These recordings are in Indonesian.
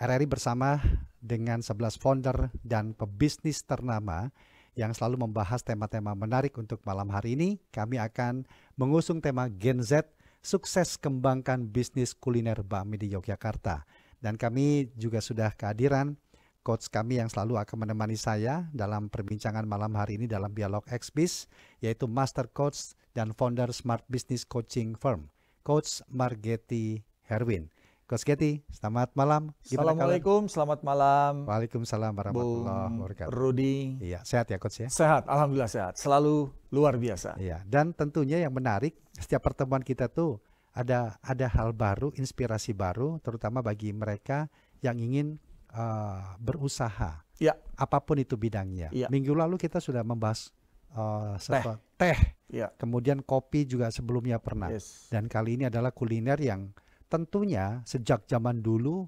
RRI bersama dengan 11 founder dan pebisnis ternama yang selalu membahas tema-tema menarik. Untuk malam hari ini kami akan mengusung tema Gen Z, sukses kembangkan bisnis kuliner bakmi di Yogyakarta. Dan kami juga sudah kehadiran coach kami yang selalu akan menemani saya dalam perbincangan malam hari ini dalam Dialog XBiz, yaitu Master Coach dan founder Smart Business Coaching Firm, Coach Margety Herwin. Coach Getty, selamat malam. Assalamualaikum, selamat malam. Waalaikumsalam warahmatullahi wabarakatuh. Rudy. Iya, sehat ya Coach ya? Sehat, alhamdulillah sehat. Selalu luar biasa. Iya, dan tentunya yang menarik, setiap pertemuan kita tuh ada hal baru, inspirasi baru, terutama bagi mereka yang ingin berusaha, ya, apapun itu bidangnya. Ya. Minggu lalu kita sudah membahas teh. Ya. Kemudian kopi juga sebelumnya pernah. Yes. Dan kali ini adalah kuliner yang tentunya sejak zaman dulu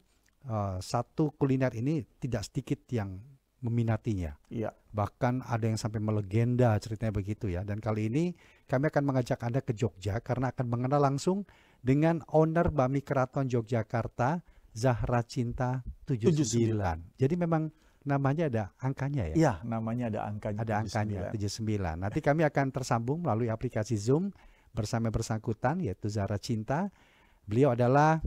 satu kuliner ini tidak sedikit yang meminatinya. Ya. Bahkan ada yang sampai melegenda ceritanya begitu ya. Dan kali ini kami akan mengajak Anda ke Jogja karena akan mengenal langsung dengan owner Bakmi Keraton Yogyakarta, Zahra Cinta 79. Jadi memang namanya ada angkanya ya? Iya, namanya ada angkanya. Ada 79. Angkanya 79. Nanti kami akan tersambung melalui aplikasi Zoom bersama bersangkutan yaitu Zahra Cinta. Beliau adalah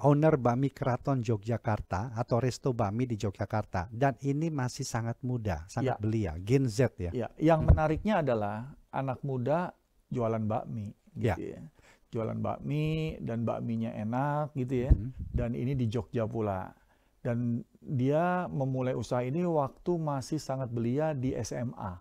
owner Bakmi Keraton Yogyakarta atau Resto Bakmi di Yogyakarta. Dan ini masih sangat muda, sangat belia, Gen Z ya. Ya. Yang menariknya adalah anak muda jualan bakmi. Gitu ya. Jualan bakmi dan bakminya enak gitu ya. Dan ini di Jogja pula. Dan dia memulai usaha ini waktu masih sangat belia di SMA.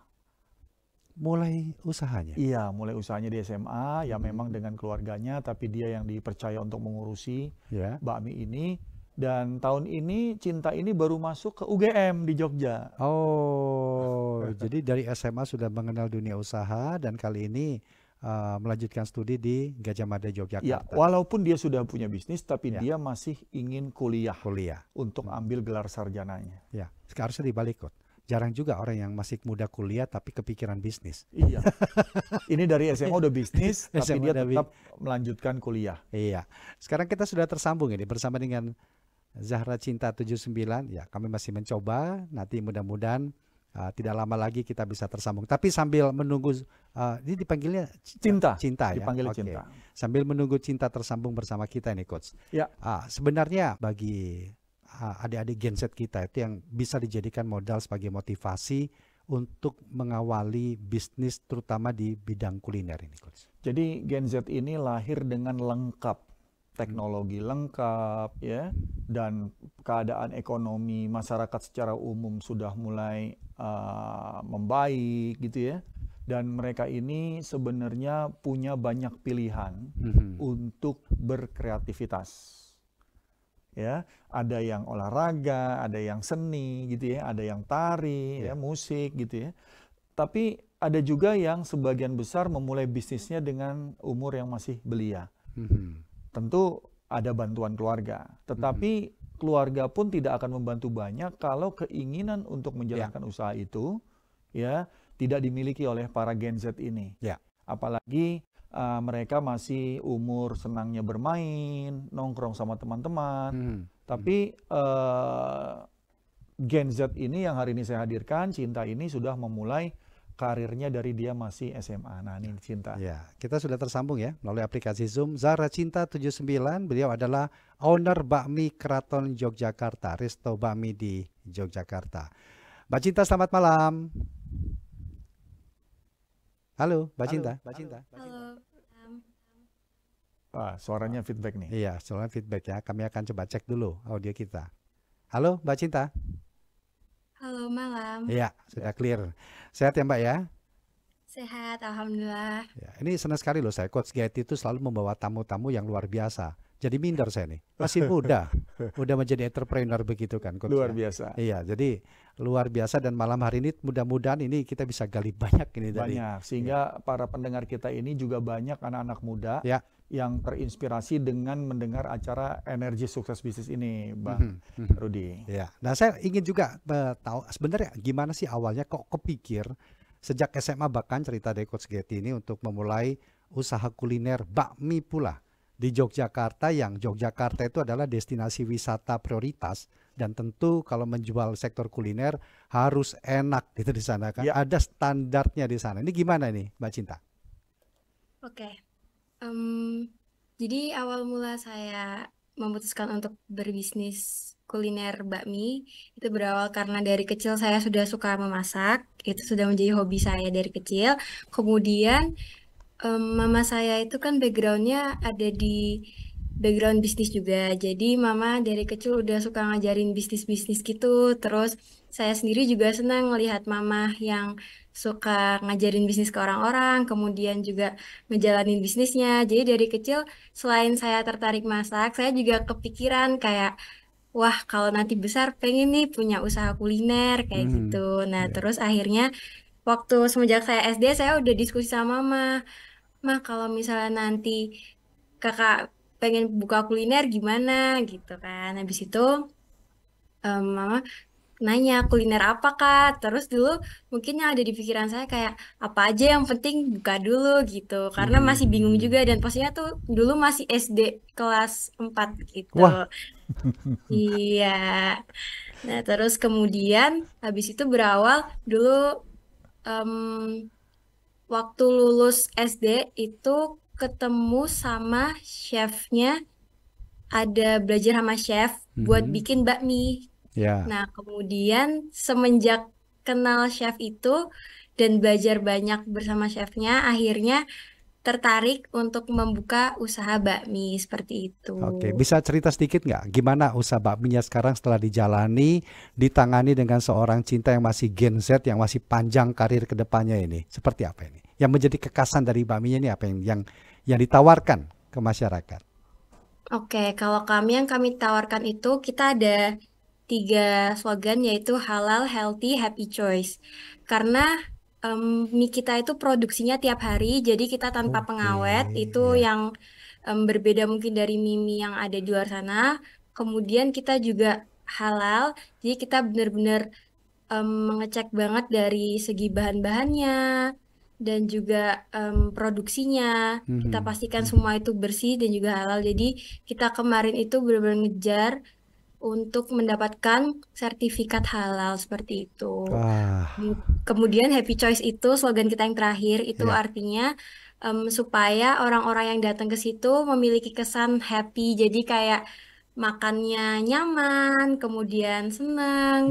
Mulai usahanya? Iya, mulai usahanya di SMA. Ya memang dengan keluarganya, tapi dia yang dipercaya untuk mengurusi bakmi ini. Dan tahun ini Cinta ini baru masuk ke UGM di Jogja. Oh, jadi dari SMA sudah mengenal dunia usaha dan kali ini melanjutkan studi di Gajah Mada Yogyakarta. Ya, walaupun dia sudah punya bisnis, tapi dia masih ingin kuliah untuk ambil gelar sarjananya. Ya, seharusnya dibalik kok. Jarang juga orang yang masih muda kuliah tapi kepikiran bisnis. Iya. Ini dari SMA udah bisnis, tapi dia tetap melanjutkan kuliah. Iya. Sekarang kita sudah tersambung ini bersama dengan Zahra Cinta 79. Ya, kami masih mencoba. Nanti mudah-mudahan tidak lama lagi kita bisa tersambung. Tapi sambil menunggu, ini dipanggilnya Cinta ya? Dipanggil Cinta. Sambil menunggu Cinta tersambung bersama kita ini Coach. Ya. Sebenarnya bagi adik-adik Gen Z kita itu yang bisa dijadikan modal sebagai motivasi untuk mengawali bisnis terutama di bidang kuliner ini Coach. Jadi Gen Z ini lahir dengan lengkap. Teknologi lengkap ya, dan keadaan ekonomi masyarakat secara umum sudah mulai membaik gitu ya. Dan mereka ini sebenarnya punya banyak pilihan untuk berkreativitas. Ya, ada yang olahraga, ada yang seni gitu ya, ada yang tari, ya, musik gitu ya. Tapi ada juga yang sebagian besar memulai bisnisnya dengan umur yang masih belia. Tentu ada bantuan keluarga, tetapi keluarga pun tidak akan membantu banyak kalau keinginan untuk menjalankan usaha itu ya tidak dimiliki oleh para Gen Z ini. Apalagi mereka masih umur senangnya bermain, nongkrong sama teman-teman. Tapi Gen Z ini yang hari ini saya hadirkan, Cinta ini sudah memulai karirnya dari dia masih SMA. Nah, ini Cinta. Ya, kita sudah tersambung ya melalui aplikasi Zoom. Zahra Cinta 79, beliau adalah owner Bakmi Keraton Yogyakarta, Resto Bakmi di Yogyakarta. Mbak Cinta, selamat malam. Halo, Mbak Cinta. Halo. Suaranya feedback nih. Iya, suaranya feedback ya. Kami akan coba cek dulu audio kita. Halo, Mbak Cinta. Halo, malam. Iya, sudah clear. Sehat ya Mbak ya? Sehat, alhamdulillah. Ya, ini senang sekali loh saya. Coach Getty itu selalu membawa tamu-tamu yang luar biasa. Jadi minder saya nih. Masih muda. Udah menjadi entrepreneur begitu kan. Coach, luar biasa. Iya, jadi luar biasa dan malam hari ini mudah-mudahan ini kita bisa gali banyak ini dari. Banyak. Sehingga para pendengar kita ini juga banyak anak-anak muda yang terinspirasi dengan mendengar acara Energi Sukses Bisnis ini, Bang Rudy. Ya. Nah, saya ingin juga tahu sebenarnya gimana sih awalnya kok kepikir sejak SMA bahkan cerita dari Coach Getty ini untuk memulai usaha kuliner bakmi pula di Yogyakarta, yang Yogyakarta itu adalah destinasi wisata prioritas, dan tentu kalau menjual sektor kuliner harus enak gitu di sana kan. Ya. Ada standarnya di sana. Ini gimana nih Mbak Cinta? Oke. Jadi awal mula saya memutuskan untuk berbisnis kuliner bakmi itu berawal karena dari kecil saya sudah suka memasak. Itu sudah menjadi hobi saya dari kecil. Kemudian mama saya itu kan backgroundnya ada di background bisnis juga. Jadi mama dari kecil udah suka ngajarin bisnis-bisnis gitu. Terus saya sendiri juga senang melihat mama yang suka ngajarin bisnis ke orang-orang, kemudian juga ngejalanin bisnisnya. Jadi dari kecil selain saya tertarik masak, saya juga kepikiran kayak, wah kalau nanti besar pengen nih punya usaha kuliner kayak gitu. Nah Ya. terus akhirnya waktu semenjak saya SD saya udah diskusi sama mama. Mah kalau misalnya nanti kakak pengen buka kuliner gimana gitu kan. Habis itu mama nanya kuliner apa kak. Terus dulu mungkin yang ada di pikiran saya kayak apa aja yang penting buka dulu gitu. Karena masih bingung juga dan posisinya tuh dulu masih SD kelas 4 gitu. Wah. Iya. Nah terus kemudian habis itu berawal dulu waktu lulus SD itu ketemu sama chefnya, ada belajar sama chef buat bikin bakmi. Ya. Nah, kemudian semenjak kenal chef itu dan belajar banyak bersama chefnya, akhirnya tertarik untuk membuka usaha bakmi seperti itu. Oke, bisa cerita sedikit nggak gimana usaha bakminya sekarang setelah dijalani, ditangani dengan seorang Cinta yang masih Gen Z, yang masih panjang karir ke depannya ini? Seperti apa ini? Yang menjadi kekasan dari bakminya ini apa yang ditawarkan ke masyarakat? Oke, kalau yang kami tawarkan itu kita ada 3 slogan yaitu halal, healthy, happy choice. Karena mie kita itu produksinya tiap hari, jadi kita tanpa pengawet. Itu yang berbeda mungkin dari mie yang ada di luar sana. Kemudian kita juga halal, jadi kita benar-benar mengecek banget dari segi bahan-bahannya dan juga produksinya. Kita pastikan semua itu bersih dan juga halal. Jadi kita kemarin itu benar-benar ngejar untuk mendapatkan sertifikat halal seperti itu. Kemudian happy choice itu slogan kita yang terakhir, itu artinya supaya orang-orang yang datang ke situ memiliki kesan happy. Jadi kayak makannya nyaman, kemudian senang,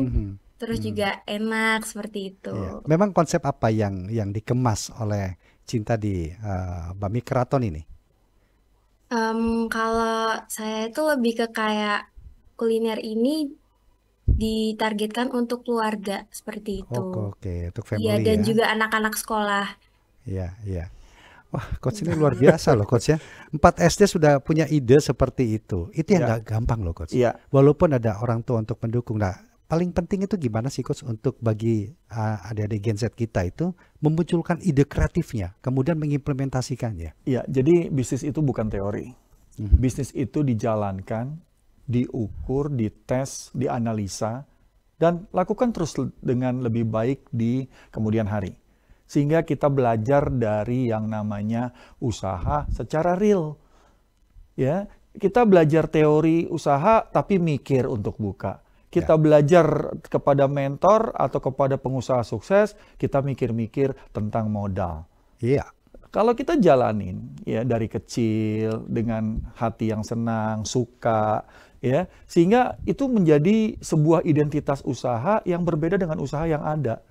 terus juga enak seperti itu. Iya. Memang konsep apa yang dikemas oleh Cinta di Bakmi Keraton ini? Kalau saya itu lebih ke kayak kuliner ini ditargetkan untuk keluarga seperti itu. Oke, untuk family Iya, dan ya. juga anak-anak sekolah. Iya. Wah, coach ini luar biasa loh coach ya. 4 SD sudah punya ide seperti itu. Itu yang nggak gampang loh coach. Iya. Walaupun ada orang tua untuk mendukung. Nah, paling penting itu gimana sih coach untuk bagi adik-adik Gen Z kita itu memunculkan ide kreatifnya, kemudian mengimplementasikannya. Iya, jadi bisnis itu bukan teori. Bisnis itu dijalankan, diukur, dites, dianalisa, dan lakukan terus dengan lebih baik di kemudian hari. Sehingga kita belajar dari yang namanya usaha secara real. Ya, kita belajar teori usaha tapi mikir untuk buka. Kita belajar kepada mentor atau kepada pengusaha sukses, kita mikir-mikir tentang modal. Iya. Kalau kita jalanin ya dari kecil dengan hati yang senang, suka, ya, sehingga itu menjadi sebuah identitas usaha yang berbeda dengan usaha yang ada.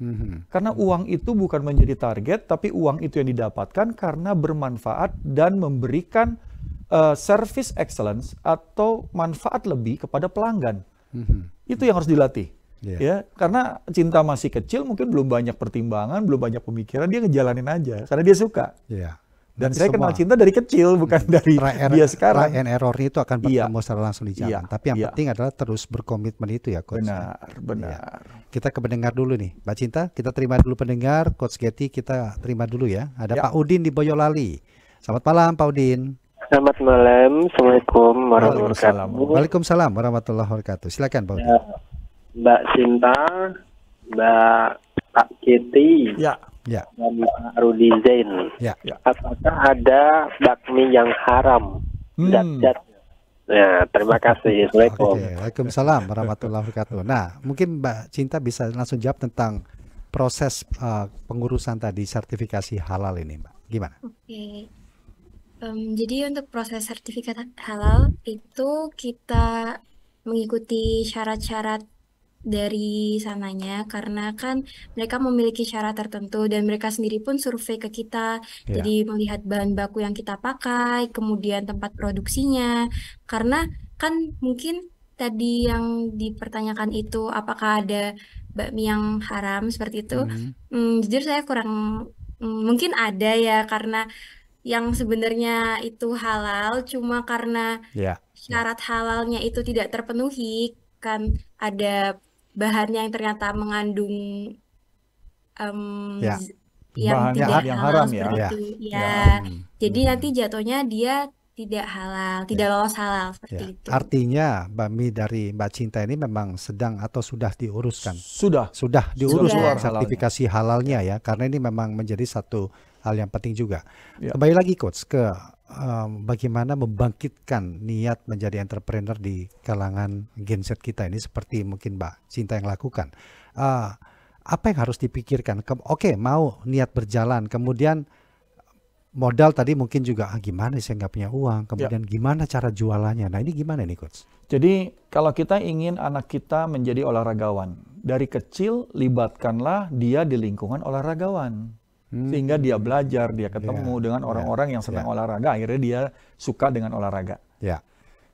Karena uang itu bukan menjadi target, tapi uang itu yang didapatkan karena bermanfaat dan memberikan service excellence atau manfaat lebih kepada pelanggan. Itu yang harus dilatih. Ya, karena Cinta masih kecil, mungkin belum banyak pertimbangan, belum banyak pemikiran, dia ngejalanin aja karena dia suka. Dan saya kenal Cinta dari kecil, bukan dari dia sekarang. Try and error itu akan bertemu secara langsung di jalan. Tapi yang penting adalah terus berkomitmen itu ya coach. Benar. Kita ke pendengar dulu nih, Mbak Cinta. Kita terima dulu pendengar, Coach Getty kita terima dulu ya. Ada Pak Udin di Boyolali. Selamat malam Pak Udin. Selamat malam, Assalamualaikum warahmatullahi wabarakatuh. Waalaikumsalam warahmatullahi wabarakatuh. Silakan Pak Udin. Mbak Cinta, Mbak Pak Kitty, Ya. dan Pak Rudi Zain. Ya. Apakah ada bakmi yang haram? zat-zat. Ya, terima kasih. Assalamualaikum. Oke, waalaikumsalam warahmatullahi wabarakatuh. Nah, mungkin Mbak Cinta bisa langsung jawab tentang proses pengurusan tadi sertifikasi halal ini, Mbak. Gimana? Oke. Jadi untuk proses sertifikat halal itu kita mengikuti syarat-syarat dari sananya karena kan mereka memiliki syarat tertentu dan mereka sendiri pun survei ke kita. Ya. Jadi melihat bahan baku yang kita pakai, kemudian tempat produksinya. Karena kan mungkin tadi yang dipertanyakan itu apakah ada bakmi yang haram seperti itu. Jujur saya kurang mungkin ada ya karena yang sebenarnya itu halal cuma karena Ya. syarat halalnya itu tidak terpenuhi kan ada bahan yang ternyata mengandung Ya. yang Bahan tidak yang halal haram ya. seperti Ya. itu. Ya. Ya, jadi nanti jatuhnya dia tidak halal, tidak lolos halal seperti Ya. itu. Artinya bakmi dari Mbak Cinta ini memang sedang atau sudah diuruskan? Sudah. Sudah diurus Sudah. sertifikasi halalnya ya, karena ini memang menjadi satu hal yang penting juga. Ya. Kembali lagi Coach ke bagaimana membangkitkan niat menjadi entrepreneur di kalangan Gen Z kita ini seperti mungkin Mbak Cinta yang lakukan. Apa yang harus dipikirkan? Oke, mau niat berjalan, kemudian modal tadi mungkin juga gimana saya nggak punya uang, kemudian gimana cara jualannya. Nah ini gimana nih Coach? Jadi kalau kita ingin anak kita menjadi olahragawan, dari kecil libatkanlah dia di lingkungan olahragawan. Sehingga dia belajar, dia ketemu dengan orang-orang yang senang olahraga, akhirnya dia suka dengan olahraga. Ya.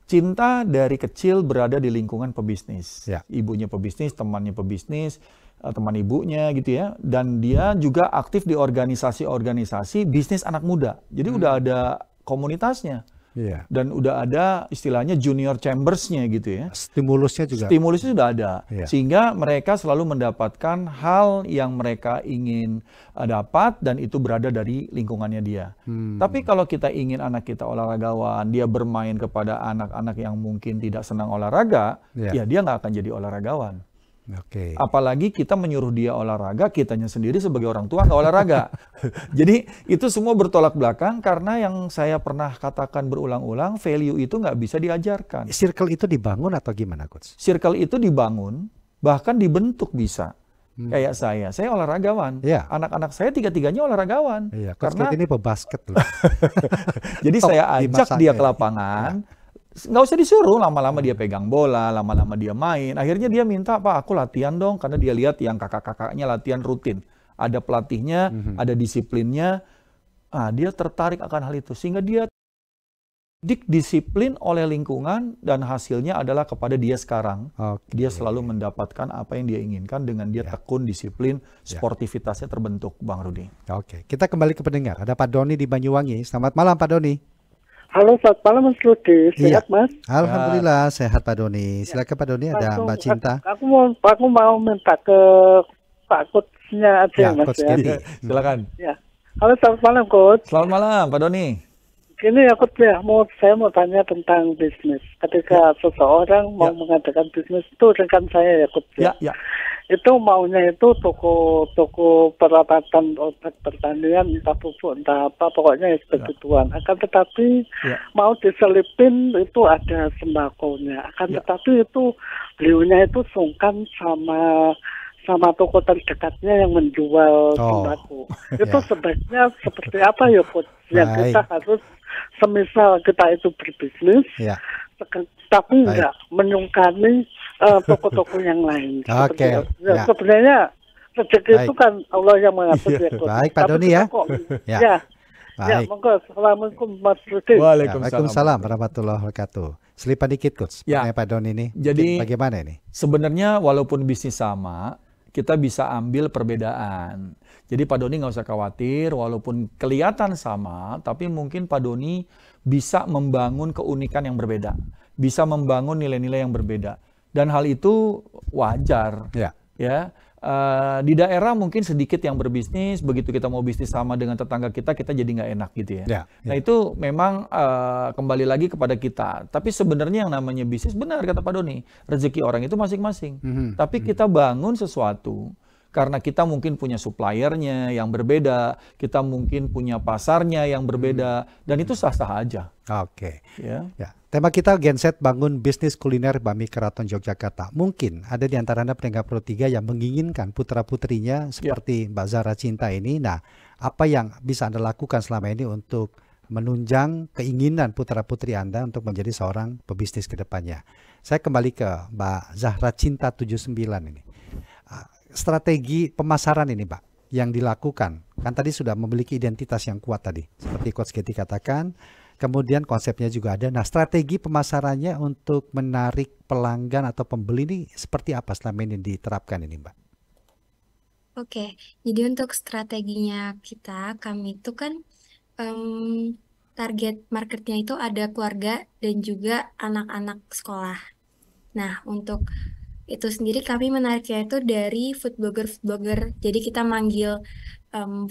Cinta dari kecil berada di lingkungan pebisnis. Ya. Ibunya pebisnis, temannya pebisnis, teman ibunya gitu ya. Dan dia juga aktif di organisasi-organisasi bisnis anak muda. Jadi udah ada komunitasnya. Iya. Dan udah ada istilahnya junior chambers-nya gitu ya. Stimulusnya juga. Stimulusnya sudah ada. Iya. Sehingga mereka selalu mendapatkan hal yang mereka ingin dapat dan itu berada dari lingkungannya dia. Tapi kalau kita ingin anak kita olahragawan, dia bermain kepada anak-anak yang mungkin tidak senang olahraga, ya dia nggak akan jadi olahragawan. Oke. Apalagi kita menyuruh dia olahraga, kitanya sendiri sebagai orang tua nggak olahraga. Jadi itu semua bertolak belakang karena yang saya pernah katakan berulang-ulang, value itu nggak bisa diajarkan. Circle itu dibangun atau gimana Coach? Circle itu dibangun, bahkan dibentuk bisa. Kayak saya olahragawan. Iya. Anak-anak saya tiga-tiganya olahragawan. Iya, Coach Karena ini pebasket loh. jadi Top saya di ajak masa dia ini. ke lapangan. Nggak usah disuruh, lama-lama dia pegang bola, lama-lama dia main. Akhirnya dia minta, Pak, aku latihan dong, karena dia lihat yang kakak-kakaknya latihan rutin. Ada pelatihnya, ada disiplinnya. Dia tertarik akan hal itu. Sehingga dia disiplin oleh lingkungan dan hasilnya adalah kepada dia sekarang. Oke. Dia selalu mendapatkan apa yang dia inginkan dengan dia tekun, disiplin, sportivitasnya terbentuk, Bang Rudi. Oke, kita kembali ke pendengar. Ada Pak Doni di Banyuwangi. Selamat malam Pak Doni. Halo, selamat malam Mas Rudi. Sehat Mas? Alhamdulillah sehat Pak Doni. Silakan Pak Doni, ada Mbak Cinta. Aku mau minta ke Pak Coachnya aja Ya, Mas Coach ya. Gedi. Silakan. Ya. Halo, selamat malam Coach. Selamat malam, Pak Doni. Gini ya Coach ya, saya mau tanya tentang bisnis. Ketika seseorang mau mengadakan bisnis itu rekan saya ya Coach ya. Ya. Itu maunya itu toko peralatan obat pertanian, entah pupuk, entah apa, pokoknya ya begituan. Akan tetapi mau diselipin itu ada sembakonya. Akan tetapi itu beliaunya itu sungkan sama toko terdekatnya yang menjual sembako. Itu sebaiknya seperti apa ya Coach? Yang kita harus semisal kita itu berbisnis, tapi enggak menyungkani toko-toko yang lain. Oke. Sebenarnya rezeki itu kan Allah yang mengatur ya Coach. Baik Pak Doni ya. Ya. Baik. Monggo. Assalamualaikum Mas Rudi. Waalaikumsalam warahmatullahi wabarakatuh. Selipan dikit Coach. Pak Doni ini. Jadi bagaimana ini? Sebenarnya walaupun bisnis sama, kita bisa ambil perbedaan. Jadi Pak Doni nggak usah khawatir, walaupun kelihatan sama, tapi mungkin Pak Doni bisa membangun keunikan yang berbeda, bisa membangun nilai-nilai yang berbeda, dan hal itu wajar. Ya, di daerah mungkin sedikit yang berbisnis, begitu kita mau bisnis sama dengan tetangga kita jadi nggak enak gitu ya. Nah itu memang kembali lagi kepada kita. Tapi sebenarnya yang namanya bisnis benar kata Pak Doni, rezeki orang itu masing-masing. Tapi kita bangun sesuatu. Karena kita mungkin punya suppliernya yang berbeda, kita mungkin punya pasarnya yang berbeda, dan itu sah-sah aja. Oke. Ya. Tema kita Genset bangun bisnis kuliner Bami Keraton Yogyakarta. Mungkin ada di antara Anda pendengar Pro 3 yang menginginkan putra-putrinya seperti Mbak Zahra Cinta ini. Nah, apa yang bisa Anda lakukan selama ini untuk menunjang keinginan putra-putri Anda untuk menjadi seorang pebisnis ke depannya? Saya kembali ke Mbak Zahra Cinta 79 ini. Strategi pemasaran ini, Mbak, yang dilakukan. Kan tadi sudah memiliki identitas yang kuat tadi. Seperti Coach Getty katakan, kemudian konsepnya juga ada. Nah, strategi pemasarannya untuk menarik pelanggan atau pembeli ini seperti apa selama ini diterapkan ini, Mbak? Oke, jadi untuk strateginya kami itu kan target marketnya itu ada keluarga dan juga anak-anak sekolah. Nah, untuk itu sendiri kami menariknya itu dari food blogger. Jadi kita manggil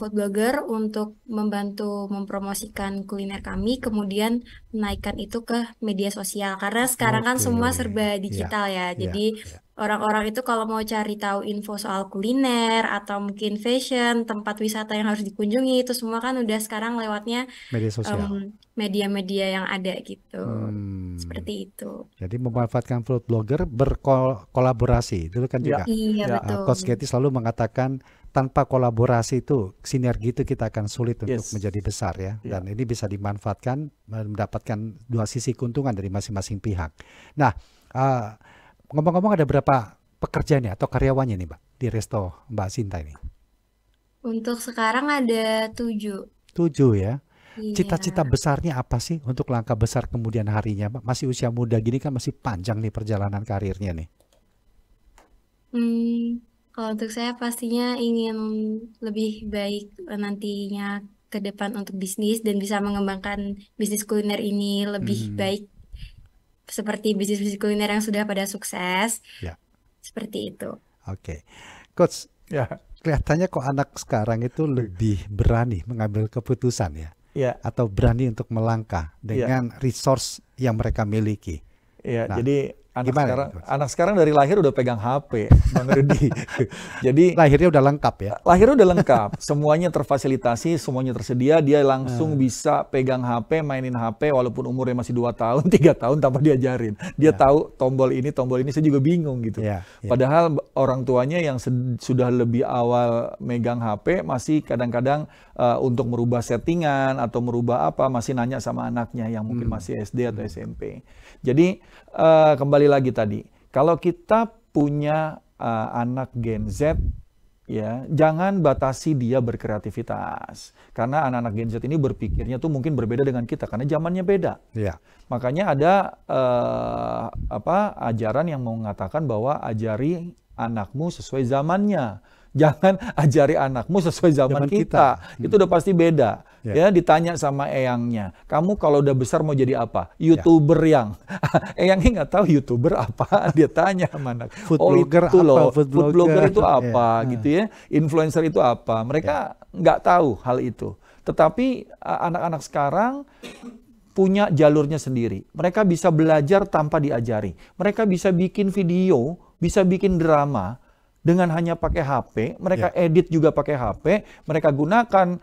food blogger untuk membantu mempromosikan kuliner kami, kemudian menaikkan itu ke media sosial. Karena sekarang kan semua serba digital ya. Jadi orang-orang itu kalau mau cari tahu info soal kuliner atau mungkin fashion, tempat wisata yang harus dikunjungi, itu semua kan udah sekarang lewatnya media sosial. Media-media yang ada gitu. Seperti itu. Jadi memanfaatkan food blogger berkolaborasi. Dulu kan juga betul. Coach Getty selalu mengatakan tanpa kolaborasi itu, sinergi itu kita akan sulit untuk menjadi besar ya. Dan ini bisa dimanfaatkan, mendapatkan dua sisi keuntungan dari masing-masing pihak. Nah, ngomong-ngomong ada berapa pekerjaan atau karyawannya nih, Mbak, di resto Mbak Cinta ini? Untuk sekarang ada 7. 7 ya? Cita-cita besarnya apa sih untuk langkah besar kemudian harinya, Mbak? Masih usia muda gini kan masih panjang nih perjalanan karirnya nih. Kalau untuk saya pastinya ingin lebih baik nantinya ke depan untuk bisnis dan bisa mengembangkan bisnis kuliner ini lebih baik seperti bisnis-bisnis kuliner yang sudah pada sukses. Seperti itu. Oke. Coach, kelihatannya kok anak sekarang itu lebih berani mengambil keputusan ya? Atau berani untuk melangkah dengan resource yang mereka miliki. Nah, jadi anak sekarang dari lahir udah pegang HP, Bang Rudi. Jadi lahirnya udah lengkap ya? Lahirnya udah lengkap, semuanya terfasilitasi, semuanya tersedia. Dia langsung bisa pegang HP, mainin HP walaupun umurnya masih 2 tahun, 3 tahun tanpa diajarin. Dia tahu tombol ini, saya juga bingung gitu. Padahal orang tuanya yang sudah lebih awal megang HP masih kadang-kadang untuk merubah settingan atau merubah apa, masih nanya sama anaknya yang mungkin masih SD atau SMP. Jadi kembali lagi tadi, kalau kita punya anak Gen Z, ya jangan batasi dia berkreativitas, karena anak-anak Gen Z ini berpikirnya tuh mungkin berbeda dengan kita karena zamannya beda. Makanya ada ajaran yang mengatakan bahwa ajari anakmu sesuai zamannya. Jangan ajari anakmu sesuai zaman kita. Itu udah pasti beda. Ya, ditanya sama eyangnya, kamu kalau udah besar mau jadi apa? YouTuber yang. Eyangnya nggak tahu YouTuber apa. Dia tanya sama anak. Food blogger itu apa? Food blogger itu apa? Gitu ya. Influencer itu apa? Mereka nggak tahu hal itu. Tetapi anak-anak sekarang punya jalurnya sendiri. Mereka bisa belajar tanpa diajari. Mereka bisa bikin video, bisa bikin drama dengan hanya pakai HP. Mereka edit juga pakai HP. Mereka gunakan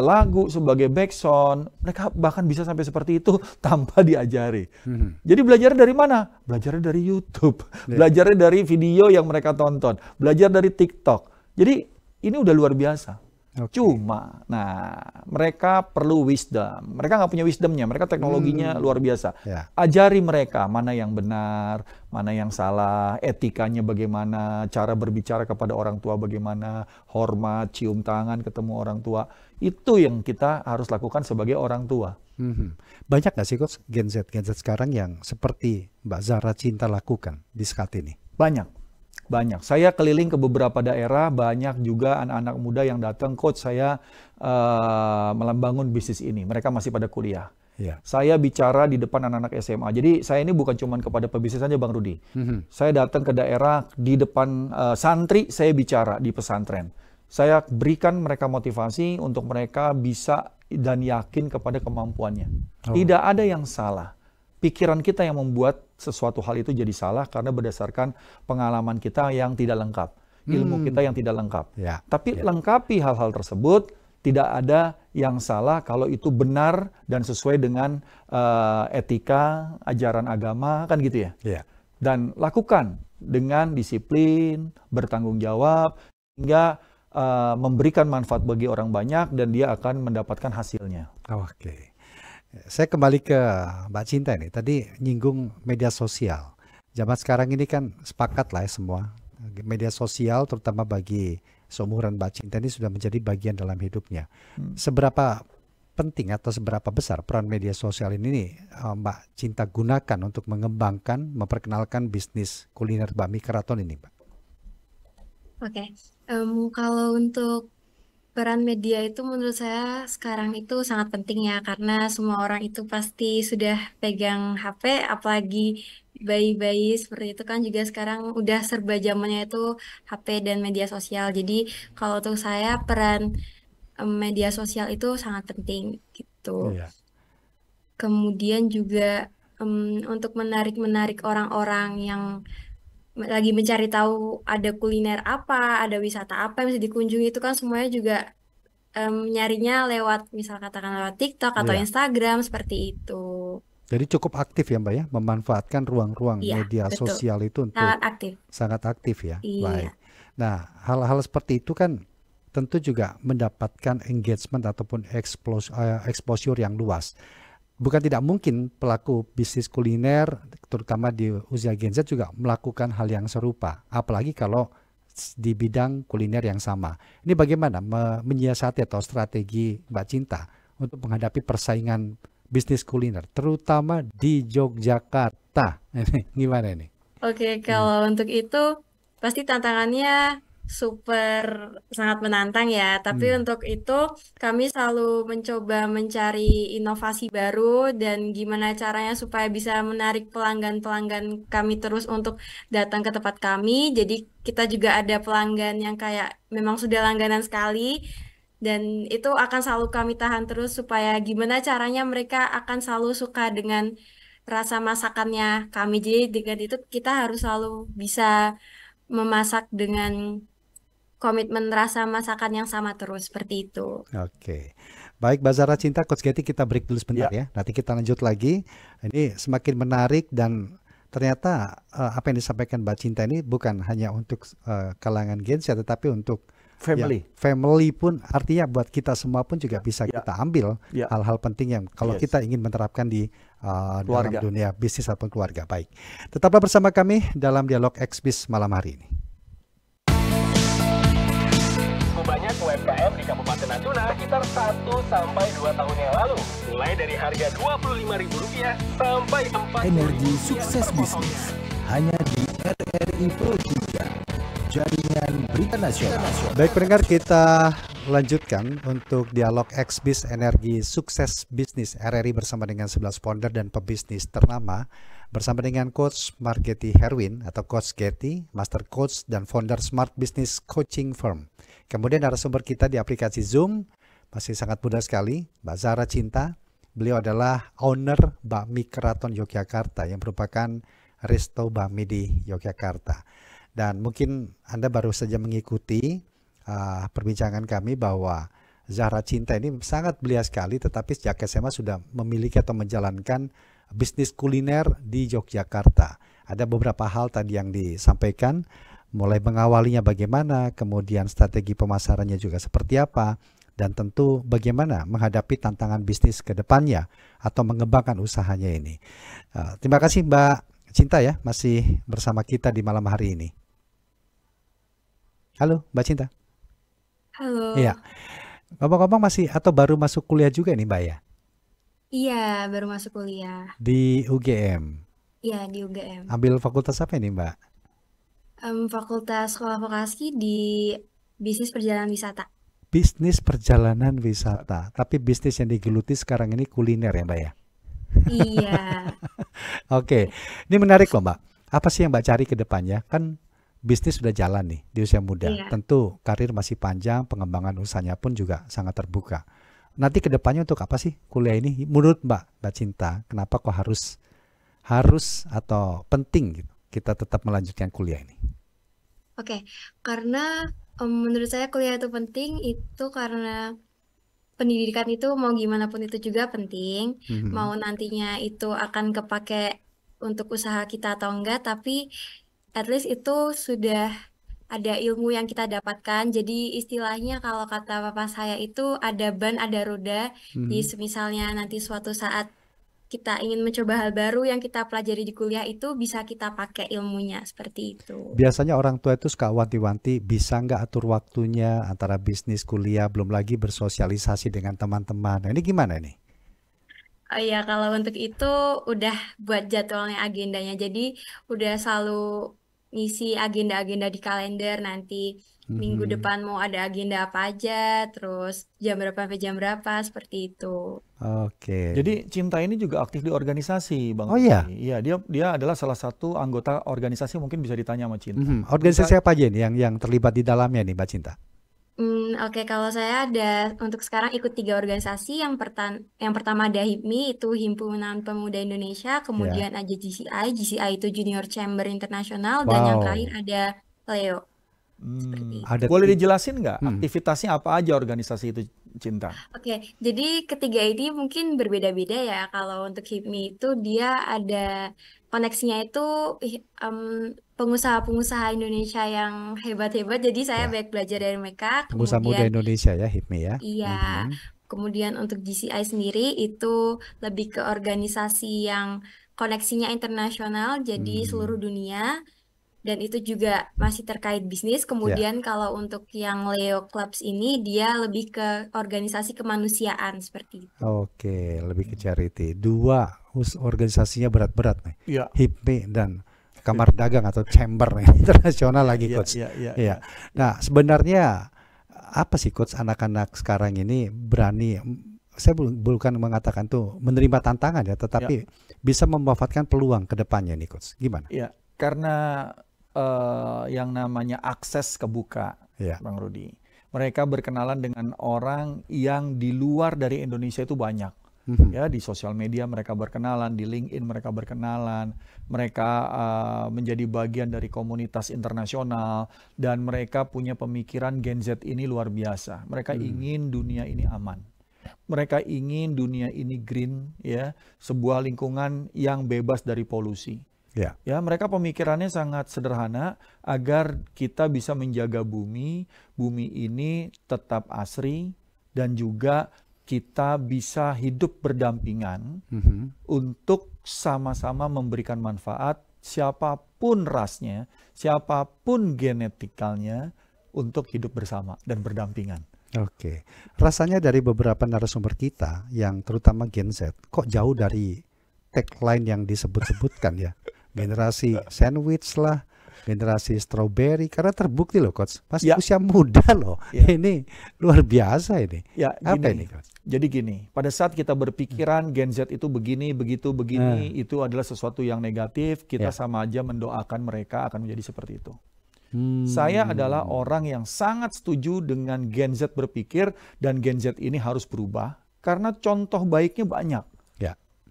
lagu sebagai background. Mereka bahkan bisa sampai seperti itu tanpa diajari. Jadi belajarnya dari mana? Belajarnya dari YouTube. Belajarnya dari video yang mereka tonton. Belajar dari TikTok. Jadi ini udah luar biasa. Cuma, mereka perlu wisdom. Mereka nggak punya wisdomnya, mereka teknologinya luar biasa. Ajari mereka mana yang benar, mana yang salah, etikanya bagaimana, cara berbicara kepada orang tua bagaimana, hormat, cium tangan ketemu orang tua. Itu yang kita harus lakukan sebagai orang tua. Banyak nggak sih Coach Gen Z sekarang yang seperti Mbak Zahra Cinta lakukan di saat ini? Banyak. Saya keliling ke beberapa daerah, banyak juga anak-anak muda yang datang, Coach, saya membangun bisnis ini. Mereka masih pada kuliah. Saya bicara di depan anak-anak SMA. Jadi saya ini bukan cuma kepada pebisnis saja, Bang Rudi. Saya datang ke daerah, di depan santri, saya bicara di pesantren. Saya berikan mereka motivasi untuk mereka bisa dan yakin kepada kemampuannya. Tidak ada yang salah. Pikiran kita yang membuat sesuatu hal itu jadi salah karena berdasarkan pengalaman kita yang tidak lengkap. ilmu kita yang tidak lengkap. Ya, Tapi ya. lengkapi hal-hal tersebut, tidak ada yang salah kalau itu benar dan sesuai dengan etika, ajaran agama, kan gitu ya. Ya. Dan lakukan dengan disiplin, bertanggung jawab, hingga memberikan manfaat bagi orang banyak dan dia akan mendapatkan hasilnya. Oke. Saya kembali ke Mbak Cinta nih. Tadi nyinggung media sosial. Zaman sekarang ini kan sepakat lah ya semua. Media sosial terutama bagi seumuran Mbak Cinta ini sudah menjadi bagian dalam hidupnya. Seberapa penting atau seberapa besar peran media sosial ini nih, Mbak Cinta gunakan untuk mengembangkan, memperkenalkan bisnis kuliner bakmi keraton ini, Mbak? Oke, kalau untuk peran media itu menurut saya sekarang itu sangat penting ya, karena semua orang itu pasti sudah pegang HP, apalagi bayi-bayi seperti itu kan juga sekarang udah serba zamannya itu HP dan media sosial. Jadi kalau untuk saya peran media sosial itu sangat penting gitu. Iya. Kemudian juga untuk menarik orang-orang yang lagi mencari tahu ada kuliner apa, ada wisata apa yang bisa dikunjungi, itu kan semuanya juga nyarinya lewat, misal katakan lewat TikTok atau Iya. Instagram seperti itu. Jadi cukup aktif ya Mbak ya, memanfaatkan ruang-ruang Iya, media betul. sosial itu untuk Sangat aktif. sangat aktif ya. Baik. Iya, Nah, hal-hal seperti itu kan tentu juga mendapatkan engagement ataupun exposure yang luas. Bukan tidak mungkin pelaku bisnis kuliner, terutama di usia Gen Z juga melakukan hal yang serupa. Apalagi kalau di bidang kuliner yang sama. Ini bagaimana menyiasati atau strategi Mbak Cinta untuk menghadapi persaingan bisnis kuliner, terutama di Yogyakarta. Ini gimana ini? oke, kalau untuk itu pasti tantangannya sangat menantang ya. Tapi untuk itu kami selalu mencoba mencari inovasi baru dan gimana caranya supaya bisa menarik pelanggan-pelanggan kami terus untuk datang ke tempat kami. Jadi kita juga ada pelanggan yang kayak memang sudah langganan sekali. Dan itu akan selalu kami tahan terus supaya gimana caranya mereka akan selalu suka dengan rasa masakannya kami. Jadi dengan itu kita harus selalu bisa memasak dengan komitmen rasa masakan yang sama terus, seperti itu. Oke. Baik, Mbak Zara Cinta, Coach Getty, kita break dulu sebentar ya. Nanti kita lanjut lagi. Ini semakin menarik dan ternyata apa yang disampaikan Mbak Cinta ini bukan hanya untuk kalangan Gen Z, tetapi untuk Family. family pun, artinya buat kita semua pun juga bisa kita ambil hal-hal penting yang kalau kita ingin menerapkan di dalam dunia bisnis ataupun keluarga. Baik, tetaplah bersama kami dalam Dialog X-Biz malam hari ini. Banyak UMKM di Kabupaten Natuna sekitar 1-2 tahun yang lalu. Mulai dari harga Rp25.000 sampai 4 Energi Sukses Bisnis hanya di RRI Pro 3, Jaringan Berita Nasional. Baik pendengar, kita lanjutkan untuk Dialog X-Biz Energi Sukses Bisnis RRI bersama dengan 11 founder dan pebisnis ternama, bersama dengan Coach Margetty Herwin atau Coach Getty, Master Coach dan founder Smart Business Coaching Firm. Kemudian narasumber kita di aplikasi Zoom masih sangat muda sekali, Mbak Zara Cinta. Beliau adalah owner Bakmi Keraton Yogyakarta yang merupakan resto bakmi di Yogyakarta. Dan mungkin Anda baru saja mengikuti perbincangan kami bahwa Zara Cinta ini sangat belia sekali, tetapi sejak SMA sudah memiliki atau menjalankan bisnis kuliner di Yogyakarta. Ada beberapa hal tadi yang disampaikan, mulai mengawalinya bagaimana, kemudian strategi pemasarannya juga seperti apa, dan tentu bagaimana menghadapi tantangan bisnis ke depannya atau mengembangkan usahanya ini. Terima kasih Mbak Cinta ya, masih bersama kita di malam hari ini. Halo Mbak Cinta. Halo. Iya. Ngomong-ngomong masih atau baru masuk kuliah juga nih Mbak ya? Iya, baru masuk kuliah. Di UGM? Iya, di UGM. Ambil fakultas apa ini Mbak? Fakultas Sekolah Vokasi di Bisnis Perjalanan Wisata. Bisnis Perjalanan Wisata. Tapi bisnis yang digeluti sekarang ini kuliner ya Mbak ya? Iya. Oke, ini menarik loh Mbak. Apa sih yang Mbak cari ke depannya? Kan bisnis sudah jalan nih di usia muda. Iya. Tentu karir masih panjang, pengembangan usahanya pun juga sangat terbuka. Nanti ke depannya untuk apa sih kuliah ini? Menurut Mbak Cinta, kenapa kok harus atau penting gitu kita tetap melanjutkan kuliah ini? Oke, karena menurut saya kuliah itu penting itu karena pendidikan itu mau gimana pun itu juga penting, mau nantinya itu akan kepake untuk usaha kita atau enggak, tapi at least itu sudah ada ilmu yang kita dapatkan. Jadi istilahnya kalau kata papa saya itu ada ban, ada roda. Jadi misalnya nanti suatu saat kita ingin mencoba hal baru yang kita pelajari di kuliah itu bisa kita pakai ilmunya seperti itu. Biasanya orang tua itu suka wanti-wanti, bisa nggak atur waktunya antara bisnis, kuliah, belum lagi bersosialisasi dengan teman-teman. Nah, ini gimana nih? Oh iya, kalau untuk itu udah buat jadwalnya, agendanya. Jadi udah selalu ngisi agenda-agenda di kalender, nanti minggu depan mau ada agenda apa aja, terus jam berapa sampai jam berapa, seperti itu. Oke. Jadi Cinta ini juga aktif di organisasi, Bang. Oh iya? Iya, dia adalah salah satu anggota organisasi, mungkin bisa ditanya sama Cinta. Organisasi apa aja nih yang terlibat di dalamnya nih, Mbak Cinta? Oke, kalau saya ada untuk sekarang ikut 3 organisasi. Yang pertama ada HIPMI, itu Himpunan Pemuda Indonesia, kemudian ada GCI itu Junior Chamber Internasional, dan yang terakhir ada LEO. Seperti itu. Boleh dijelasin nggak aktivitasnya apa aja organisasi itu, Cinta? Oke, jadi ketiga ini mungkin berbeda-beda ya. Kalau untuk HIPMI itu dia ada koneksinya itu pengusaha-pengusaha Indonesia yang hebat-hebat. Jadi saya banyak belajar dari mereka. Pengusaha muda Indonesia ya, HIPMI ya. Iya. Kemudian untuk GCI sendiri itu lebih ke organisasi yang koneksinya internasional, jadi seluruh dunia. Dan itu juga masih terkait bisnis. Kemudian kalau untuk yang Leo Clubs ini dia lebih ke organisasi kemanusiaan seperti itu. Oke, lebih ke charity. 2 organisasinya berat-berat nih. Iya. HIPMI dan Kamar Dagang atau Chamber nih, internasional lagi, Coach. Iya. Nah, sebenarnya apa sih, Coach, anak-anak sekarang ini berani, saya bukan mengatakan tuh menerima tantangan ya, tetapi bisa memanfaatkan peluang ke depannya nih, Coach. Gimana? Iya, karena yang namanya akses kebuka, Bang Rudi. Mereka berkenalan dengan orang yang di luar dari Indonesia itu banyak. Ya, di sosial media mereka berkenalan, di LinkedIn mereka berkenalan, mereka menjadi bagian dari komunitas internasional, dan mereka punya pemikiran Gen Z ini luar biasa. Mereka ingin dunia ini aman. Mereka ingin dunia ini green, ya, sebuah lingkungan yang bebas dari polusi. Ya, mereka pemikirannya sangat sederhana agar kita bisa menjaga bumi ini tetap asri, dan juga kita bisa hidup berdampingan untuk sama-sama memberikan manfaat, siapapun rasnya, siapapun genetikalnya, untuk hidup bersama dan berdampingan. Oke, rasanya dari beberapa narasumber kita yang terutama Gen Z, kok jauh dari tagline yang disebut-sebutkan ya. Generasi sandwich lah, generasi strawberry, karena terbukti loh, Coach, masih usia muda loh. Ini luar biasa ini. Ya, apa ini, Coach? Jadi gini, pada saat kita berpikiran Gen Z itu begini, begitu, begini, itu adalah sesuatu yang negatif, kita sama aja mendoakan mereka akan menjadi seperti itu. Saya adalah orang yang sangat setuju dengan Gen Z berpikir, dan Gen Z ini harus berubah karena contoh baiknya banyak.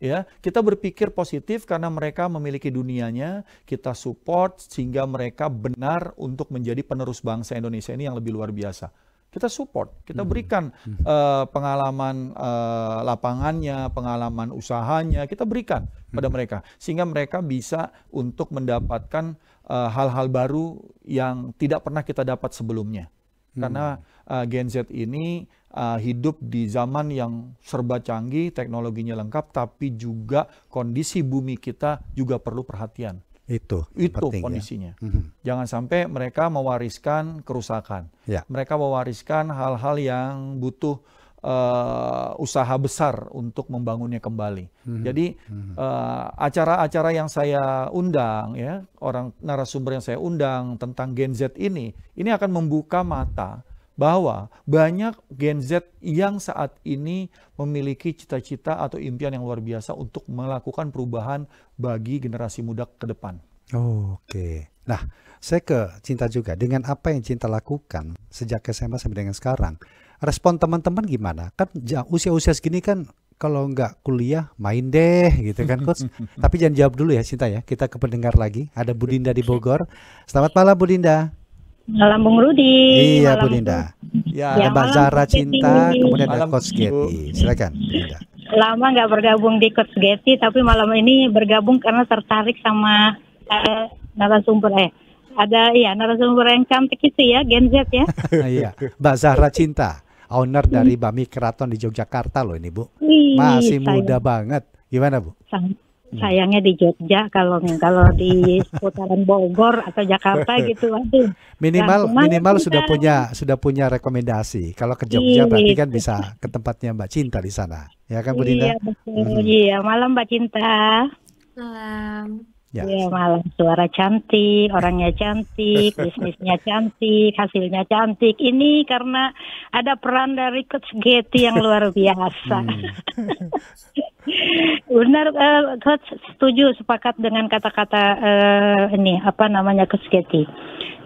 Ya, kita berpikir positif karena mereka memiliki dunianya, kita support sehingga mereka benar untuk menjadi penerus bangsa Indonesia ini yang lebih luar biasa. Kita support, kita berikan pengalaman lapangannya, pengalaman usahanya, kita berikan pada mereka sehingga mereka bisa untuk mendapatkan hal-hal baru yang tidak pernah kita dapat sebelumnya. Karena Gen Z ini hidup di zaman yang serba canggih, teknologinya lengkap, tapi juga kondisi bumi kita juga perlu perhatian. Itu kondisinya. Jangan sampai mereka mewariskan kerusakan. Mereka mewariskan hal-hal yang butuh usaha besar untuk membangunnya kembali. Jadi acara-acara yang saya undang, ya, orang narasumber yang saya undang tentang Gen Z ini akan membuka mata bahwa banyak Gen Z yang saat ini memiliki cita-cita atau impian yang luar biasa untuk melakukan perubahan bagi generasi muda ke depan. Oke. Nah, saya ke Cinta juga. Dengan apa yang Cinta lakukan sejak SMA sampai dengan sekarang, respon teman-teman gimana? Kan usia-usia segini kan kalau nggak kuliah main deh gitu kan, Coach. Tapi jangan jawab dulu ya, Cinta ya. Kita ke pendengar lagi. Ada Bu Dinda di Bogor. Selamat malam, Bu Dinda. Malam Bung Rudi. Iya, Bu Malam Dinda. Ya, Ada Ya, Mbak malam, Zahra Bu Cinta, Getty. kemudian ada Malam, Coach Bu. Getty. Silakan, Bu Dinda. Lama nggak bergabung di Coach Getty, tapi malam ini bergabung karena tertarik sama narasumber narasumber yang cantik itu ya, Gen Z ya. Iya, Mbak Zahra Cinta, owner dari Bami Keraton di Yogyakarta loh ini, Bu. Wih, Masih sayang- muda banget. Gimana, Bu? Sayangnya di Jogja, kalau di seputaran Bogor atau Jakarta gitu, aduh. Minimal Langsung minimal aja sudah punya rekomendasi. Kalau ke Jogja Iya. berarti kan bisa ke tempatnya Mbak Cinta di sana. Ya kan, Bu Dinda? Iya betul, iya. Malam Mbak Cinta. Malam. Ya. Iya malam, suara cantik, orangnya cantik, bisnisnya cantik, hasilnya cantik. Ini karena ada peran dari Coach Getty yang luar biasa. Benar, Coach, setuju, sepakat dengan kata-kata Coach Getty.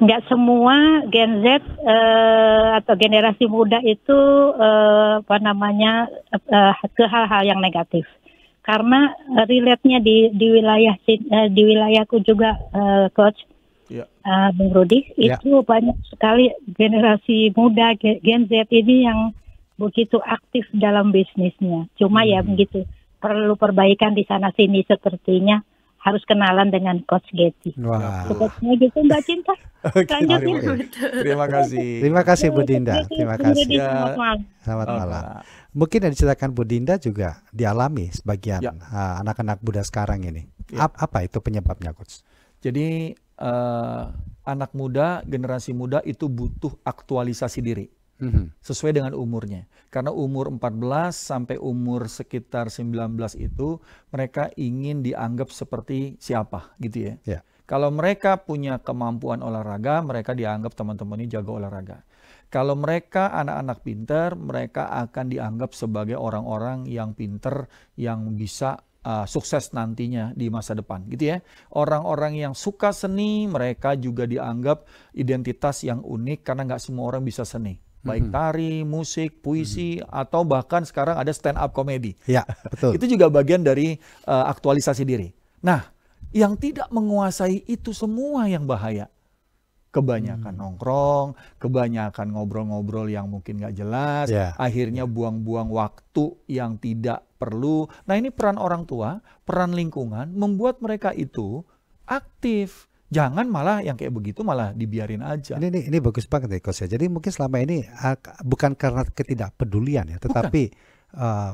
Nggak semua Gen Z atau generasi muda itu ke hal-hal yang negatif. Karena relate-nya di wilayahku juga, Coach, Ya. Bung Rudi, Ya. itu banyak sekali generasi muda Gen Z ini yang begitu aktif dalam bisnisnya. Cuma ya begitu, perlu perbaikan di sana sini, sepertinya harus kenalan dengan Coach Getty. Wah. Sepertinya gitu Mbak Cinta. Oke, Lanjutnya. terima kasih. Terima kasih Bu Dinda. Terima kasih. Rudi, Ya. selamat malam. Selamat Oke. malam. Mungkin yang diceritakan Bu Dinda juga dialami sebagian Ya. anak-anak muda sekarang ini. Ya. Apa itu penyebabnya, Coach? Jadi anak muda, generasi muda itu butuh aktualisasi diri sesuai dengan umurnya. Karena umur 14 sampai umur sekitar 19 itu mereka ingin dianggap seperti siapa gitu ya. Ya. Kalau mereka punya kemampuan olahraga, mereka dianggap teman-teman ini jago olahraga. Kalau mereka anak-anak pinter, mereka akan dianggap sebagai orang-orang yang pinter, yang bisa sukses nantinya di masa depan gitu ya. Orang-orang yang suka seni, mereka juga dianggap identitas yang unik karena nggak semua orang bisa seni. Baik tari, musik, puisi, atau bahkan sekarang ada stand up comedy. Ya, betul. Itu juga bagian dari aktualisasi diri. Nah, yang tidak menguasai itu semua yang bahaya. Kebanyakan nongkrong, kebanyakan ngobrol-ngobrol yang mungkin nggak jelas, Ya. akhirnya buang-buang waktu yang tidak perlu. Nah, ini peran orang tua, peran lingkungan membuat mereka itu aktif. Jangan malah yang kayak begitu malah dibiarin aja. Ini bagus banget ya, Coach ya. Jadi mungkin selama ini bukan karena ketidakpedulian ya, tetapi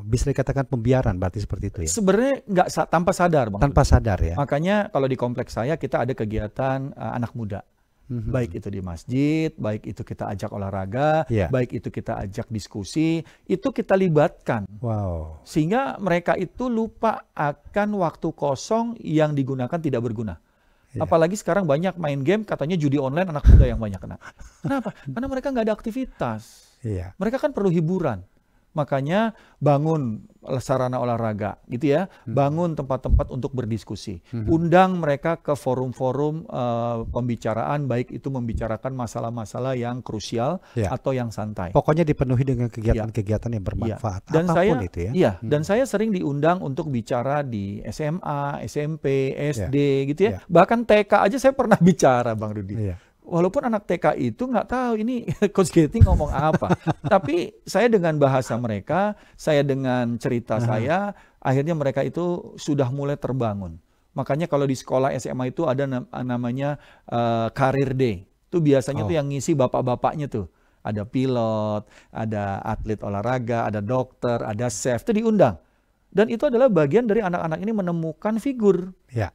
bisa dikatakan pembiaran, berarti seperti itu ya. Sebenarnya nggak tanpa sadar, Bang. Tanpa sadar ya. Makanya kalau di kompleks saya kita ada kegiatan anak muda. Baik itu di masjid, baik itu kita ajak olahraga, Ya. baik itu kita ajak diskusi, itu kita libatkan. Wow. Sehingga mereka itu lupa akan waktu kosong yang digunakan tidak berguna. Ya. Apalagi sekarang banyak main game, katanya judi online anak muda yang banyak kena. Kenapa? Karena mereka nggak ada aktivitas. Iya. Mereka kan perlu hiburan. Makanya bangun sarana olahraga gitu ya, bangun tempat-tempat untuk berdiskusi, undang mereka ke forum-forum pembicaraan, baik itu membicarakan masalah-masalah yang krusial Ya. atau yang santai. Pokoknya dipenuhi dengan kegiatan-kegiatan yang bermanfaat. Dan Apapun saya, itu ya. iya, dan saya sering diundang untuk bicara di SMA, SMP, SD gitu ya. Ya. Bahkan TK aja saya pernah bicara, Bang Rudi. Iya. Walaupun anak TK itu nggak tahu ini Coach Getty ngomong apa. Tapi saya dengan bahasa mereka, saya dengan cerita saya, akhirnya mereka itu sudah mulai terbangun. Makanya kalau di sekolah SMA itu ada namanya Career Day. Itu biasanya tuh yang ngisi bapak-bapaknya tuh. Ada pilot, ada atlet olahraga, ada dokter, ada chef, itu diundang. Dan itu adalah bagian dari anak-anak ini menemukan figur. Ya.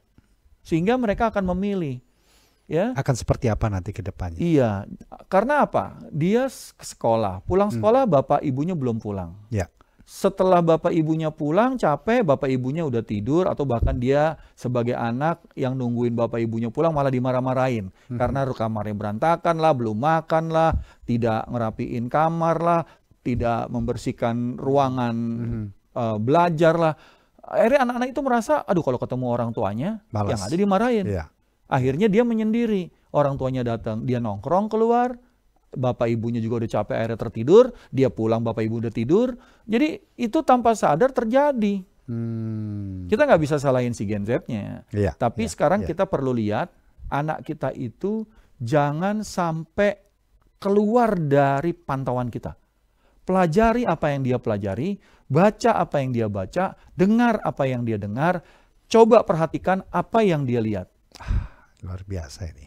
Sehingga mereka akan memilih. Ya. Akan seperti apa nanti ke depannya? Iya, karena apa? Dia ke sekolah, pulang sekolah bapak ibunya belum pulang. Ya. Setelah bapak ibunya pulang capek, bapak ibunya udah tidur atau bahkan dia sebagai anak yang nungguin bapak ibunya pulang malah dimarah-marahin. Karena kamarnya berantakan lah, belum makan lah, tidak ngerapiin kamar lah, tidak membersihkan ruangan belajar lah. Akhirnya anak-anak itu merasa, aduh kalau ketemu orang tuanya Malas. yang ada dimarahin. Iya. Akhirnya dia menyendiri. Orang tuanya datang, dia nongkrong keluar. Bapak ibunya juga udah capek, akhirnya tertidur. Dia pulang, bapak ibu udah tidur. Jadi itu tanpa sadar terjadi. Kita nggak bisa salahin si Gen Z-nya. Iya, Tapi iya, sekarang iya. kita perlu lihat anak kita itu jangan sampai keluar dari pantauan kita. Pelajari apa yang dia pelajari, baca apa yang dia baca, dengar apa yang dia dengar, coba perhatikan apa yang dia lihat. Luar biasa ini.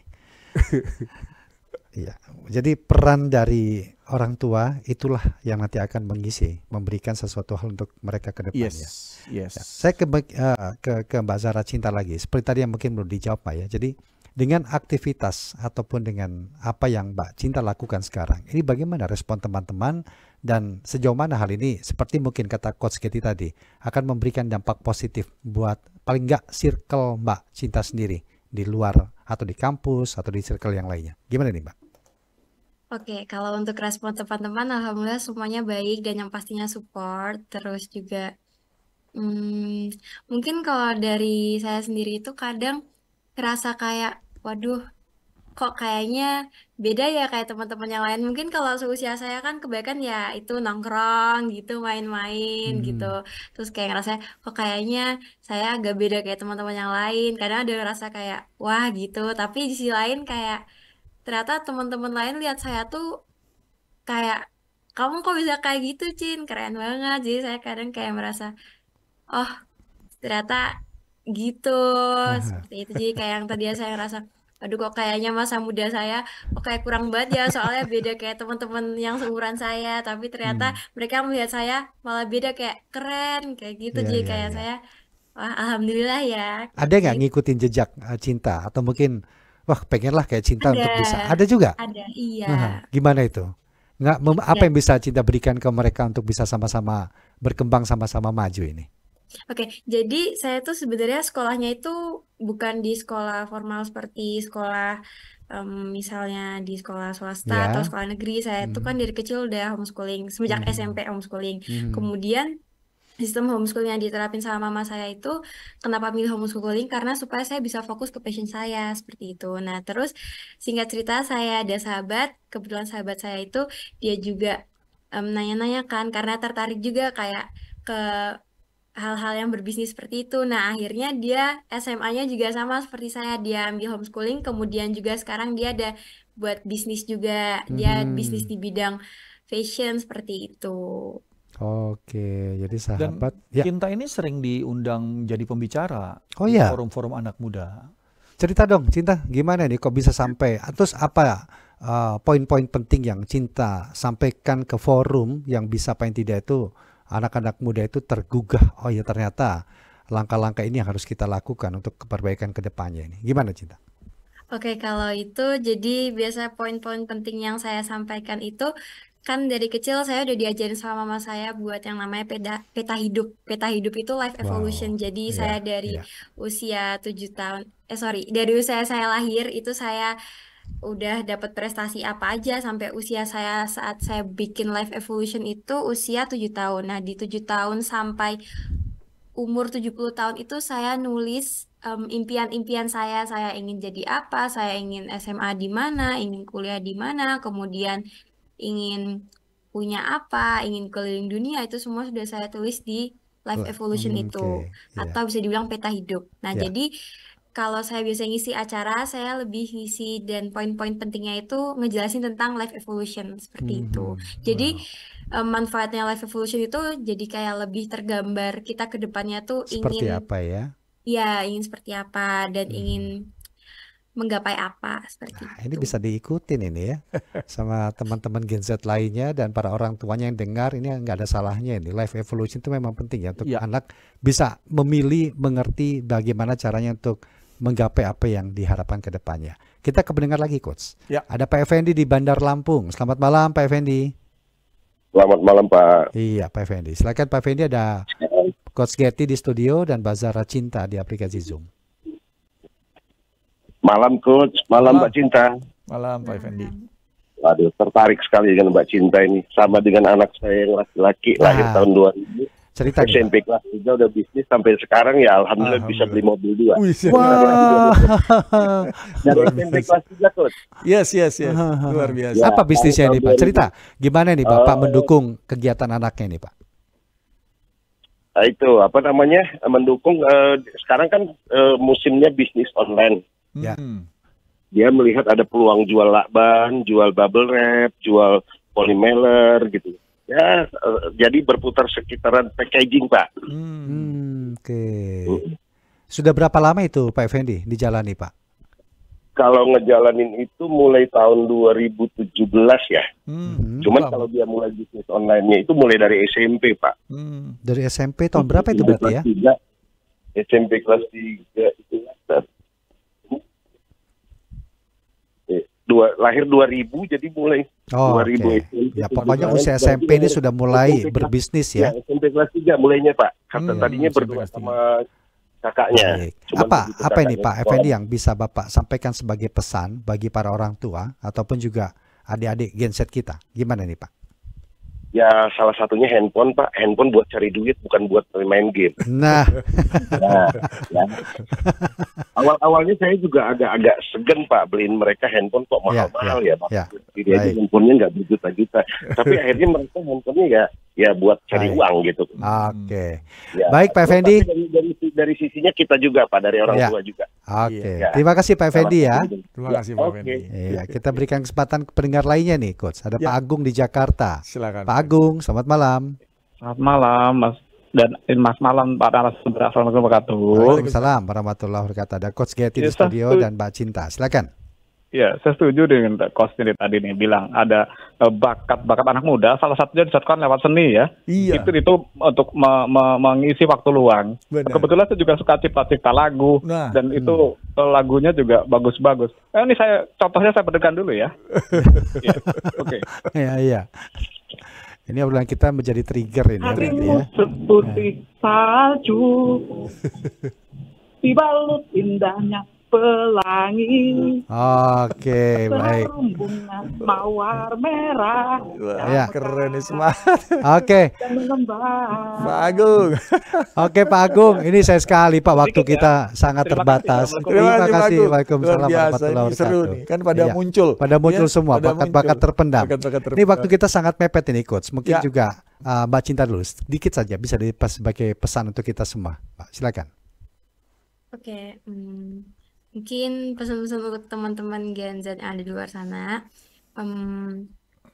Iya, jadi peran dari orang tua itulah yang nanti akan mengisi, memberikan sesuatu hal untuk mereka ke depannya. Yes. Ya, saya ke Mbak Zara Cinta lagi, seperti tadi yang mungkin belum dijawab Pak ya. Jadi dengan aktivitas ataupun dengan apa yang Mbak Cinta lakukan sekarang, ini bagaimana respon teman-teman dan sejauh mana hal ini seperti mungkin kata Coach Getty tadi akan memberikan dampak positif buat paling nggak circle Mbak Cinta sendiri di luar atau di kampus atau di circle yang lainnya. Gimana nih Mbak? Oke, kalau untuk respon teman-teman, alhamdulillah semuanya baik dan yang pastinya support. Terus juga mungkin kalau dari saya sendiri itu kadang kerasa kayak, waduh, kok kayaknya beda ya kayak teman-teman yang lain. Mungkin kalau seusia saya kan kebanyakan ya itu nongkrong gitu, main-main gitu. Terus kayak ngerasa, kok kayaknya saya agak beda kayak teman-teman yang lain. Kadang ada rasa kayak, wah gitu. Tapi di sisi lain kayak, ternyata teman-teman lain lihat saya tuh kayak, kamu kok bisa kayak gitu, Cin? Keren banget. Jadi saya kadang kayak merasa, oh ternyata gitu. Seperti itu. Jadi kayak yang tadi saya ngerasa, aduh kok kayaknya masa muda saya kok kayak kurang banget ya. Soalnya beda kayak teman-teman yang seumuran saya. Tapi ternyata mereka melihat saya malah beda kayak keren. Kayak gitu. Jadi kayak saya, wah alhamdulillah ya. Ada nggak ngikutin jejak Cinta? Atau mungkin wah pengenlah kayak Cinta untuk bisa. Ada juga? Ada, iya. Gimana itu? Apa yang bisa Cinta berikan ke mereka untuk bisa sama-sama berkembang, sama-sama maju ini? Oke, jadi saya tuh sebenarnya sekolahnya itu bukan di sekolah formal seperti sekolah misalnya di sekolah swasta atau sekolah negeri. Saya tuh kan dari kecil udah homeschooling, semenjak SMP homeschooling. Kemudian sistem homeschooling yang diterapin sama mama saya itu, kenapa milih homeschooling? Karena supaya saya bisa fokus ke passion saya, seperti itu. Nah, terus singkat cerita saya ada sahabat, kebetulan sahabat saya itu dia juga nanya-nanya kan, karena tertarik juga kayak ke hal-hal yang berbisnis seperti itu. Nah, akhirnya dia SMA-nya juga sama seperti saya, dia ambil homeschooling, kemudian juga sekarang dia ada buat bisnis juga, dia bisnis di bidang fashion seperti itu. Oke, jadi sahabat. Dan Cinta ini sering diundang jadi pembicara di forum-forum anak muda. Cerita dong, Cinta, gimana nih kok bisa sampai? Terus apa poin-poin penting yang Cinta sampaikan ke forum yang bisa paling tidak itu anak-anak muda itu tergugah. Oh ya ternyata langkah-langkah ini yang harus kita lakukan untuk perbaikan ke depannya ini. Gimana Cinta? Oke, kalau itu jadi biasa poin-poin penting yang saya sampaikan itu kan dari kecil saya udah diajarin sama mama saya buat yang namanya peta hidup. Peta hidup itu life evolution. Jadi saya dari usia 7 tahun, dari usia saya lahir itu saya udah dapat prestasi apa aja sampai usia saya saat saya bikin life evolution itu usia 7 tahun. Nah, di 7 tahun sampai umur 70 tahun itu saya nulis impian-impian saya ingin jadi apa, saya ingin SMA di mana, ingin kuliah di mana, kemudian ingin punya apa, ingin keliling dunia, itu semua sudah saya tulis di life evolution itu, atau bisa dibilang peta hidup. Nah, jadi kalau saya biasa ngisi acara, saya lebih ngisi dan poin-poin pentingnya itu ngejelasin tentang life evolution seperti itu. Jadi manfaatnya life evolution itu jadi kayak lebih tergambar kita ke depannya tuh seperti ingin apa ya? Ya, ingin seperti apa dan ingin menggapai apa seperti itu. Ini bisa diikutin ini ya sama teman-teman Gen Z lainnya dan para orang tuanya yang dengar, ini nggak ada salahnya ini. Life evolution itu memang penting ya untuk anak bisa memilih, mengerti bagaimana caranya untuk menggapai apa yang diharapkan ke depannya. Kita ke pendengar lagi Coach. Ada Pak Effendi di Bandar Lampung. Selamat malam Pak Effendi. Selamat malam Pak. Iya Pak Effendi. Silakan Pak Effendi, ada Coach Getty di studio dan Mbak Zara Cinta di aplikasi Zoom. Malam Coach, malam Mbak Cinta. Malam Pak Effendi. Waduh, tertarik sekali dengan Mbak Cinta ini. Sama dengan anak saya yang laki-laki, lahir tahun 2000. Cerita SMP kelas 3 udah bisnis sampai sekarang ya alhamdulillah bisa beli mobil 2. Wah. Dari SMP kelas 3 Coach. Yes. Luar biasa. Apa bisnisnya ini Pak? Cerita, gimana nih Bapak mendukung kegiatan anaknya ini Pak? Itu apa namanya, mendukung sekarang kan musimnya bisnis online. dia melihat ada peluang jual lakban, jual bubble wrap, jual polymer gitu. Ya, jadi berputar sekitaran packaging, Pak. Oke. Sudah berapa lama itu Pak Effendi dijalani, Pak? Kalau ngejalanin itu mulai tahun 2017 ya. Cuman kalau dia mulai bisnis online-nya itu mulai dari SMP, Pak. Dari SMP tahun berapa itu berarti ya? SMP kelas 3 itu lahir 2000 jadi mulai 2000 SMP. Ya pokoknya usia SMP ini sudah mulai berbisnis ya. SMP kelas 3 mulainya, Pak. Karena tadinya berdua sama kakaknya. Apa ini Pak Effendi yang bisa Bapak sampaikan sebagai pesan bagi para orang tua ataupun juga adik-adik Gen Z kita? Gimana nih Pak? Ya salah satunya handphone, Pak. Handphone buat cari duit, bukan buat main game. Nah. Ya. Awal-awalnya saya juga agak segan, Pak, beliin mereka handphone kok mahal-mahal ya, Pak. Jadi aja handphonenya nggak berjuta-juta. Tapi akhirnya mereka handphonenya ya buat cari uang gitu. Oke. Ya, baik Pak Effendi. Dari sisinya kita juga, Pak, dari orang tua juga. Oke. Ya. Terima kasih Pak Effendi ya. Terima kasih Pak Effendi. Iya, kita berikan kesempatan ke pendengar lainnya nih, Coach. Ada Pak Agung di Jakarta. Silakan. Pak Agung, selamat malam. Selamat malam, Mas. Dan Mas malam Pak narasumber. Assalamualaikum warahmatullahi wabarakatuh. Waalaikumsalam warahmatullahi wabarakatuh. Ada Coach Getty di studio dan Mbak Cinta. Silakan. Ya, saya setuju dengan Coach ini tadi nih bilang ada bakat anak muda. Salah satunya disatukan lewat seni ya. Iya. Itu untuk mengisi waktu luang. Benar. Kebetulan saya juga suka cipta-cipta lagu dan itu lagunya juga bagus-bagus. Ini contohnya saya pedekan dulu ya. Oke. Iya. Ini obrolan kita menjadi trigger ini. Hatimu seperti salju, dibalut indahnya pelangi. Oke, baik. Bunga mawar merah. Ya, keren nih semangat. Oke. Pak Agung. Oke, Pak Agung, ini saya sekali Pak, waktu kita sangat terbatas. Terima kasih. Waalaikumsalam warahmatullahi wabarakatuh. Kan pada muncul semua bakat-bakat terpendam. Ini waktu kita sangat mepet ini, Coach. Mungkin juga Mbak Cinta dulu, sedikit saja bisa sebagai pesan untuk kita semua. Pak, silakan. Oke, mungkin pesan-pesan untuk teman-teman Gen Z yang ada di luar sana,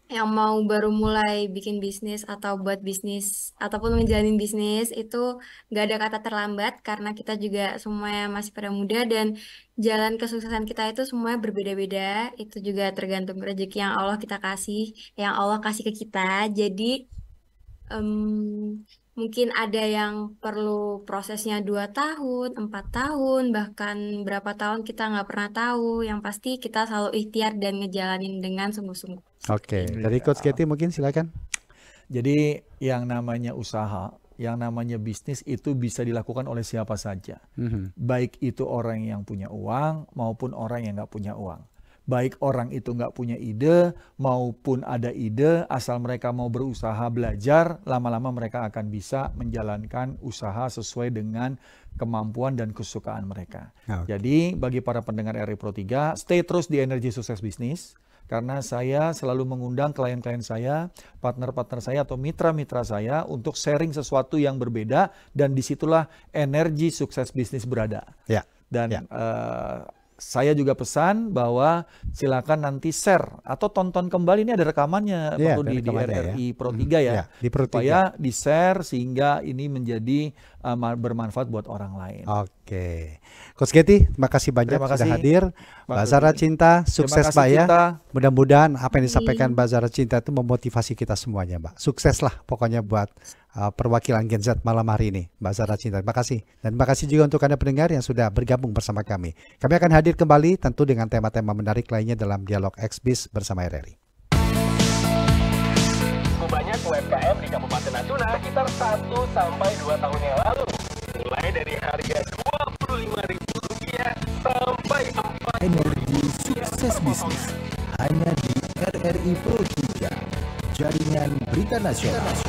yang mau baru mulai bikin bisnis atau buat bisnis ataupun menjalani bisnis itu nggak ada kata terlambat karena kita juga semuanya masih pada muda dan jalan kesuksesan kita itu semuanya berbeda-beda. Itu juga tergantung rezeki yang Allah kasih ke kita. Jadi mungkin ada yang perlu prosesnya 2 tahun, 4 tahun, bahkan berapa tahun kita nggak pernah tahu. Yang pasti kita selalu ikhtiar dan ngejalanin dengan sungguh-sungguh. Oke, dari Coach Getty mungkin silakan. Jadi yang namanya usaha, yang namanya bisnis itu bisa dilakukan oleh siapa saja. Baik itu orang yang punya uang maupun orang yang nggak punya uang. Baik orang itu nggak punya ide maupun ada ide, asal mereka mau berusaha belajar, lama-lama mereka akan bisa menjalankan usaha sesuai dengan kemampuan dan kesukaan mereka. Jadi bagi para pendengar RI Pro 3, stay terus di Energi Sukses Bisnis. Karena saya selalu mengundang klien-klien saya, partner-partner saya atau mitra-mitra saya untuk sharing sesuatu yang berbeda dan disitulah energi sukses bisnis berada. Dan saya juga pesan bahwa silakan nanti share atau tonton kembali, ini ada rekamannya perlu di RRI Pro 3 ya. Supaya di share sehingga ini menjadi bermanfaat buat orang lain. Oke. Coach Getty, terima kasih banyak sudah hadir. Mbak Zara Cinta, sukses Mbak ya. Mudah-mudahan apa yang disampaikan Mbak Zara Cinta itu memotivasi kita semuanya, Mbak. Sukses lah pokoknya buat perwakilan Gen Z malam hari ini, Mbak Zara Cinta. Terima kasih. Dan terima kasih juga untuk Anda pendengar yang sudah bergabung bersama kami. Kami akan hadir kembali tentu dengan tema-tema menarik lainnya dalam Dialog X-Biz bersama RRI. Banyak UMKM di Kabupaten Natuna sekitar 1-2 tahun yang lalu. Mulai dari harga Rp25.000 sampai 4. Energi Sukses Bisnis hanya di RRI Pro 3, Jaringan Berita Nasional.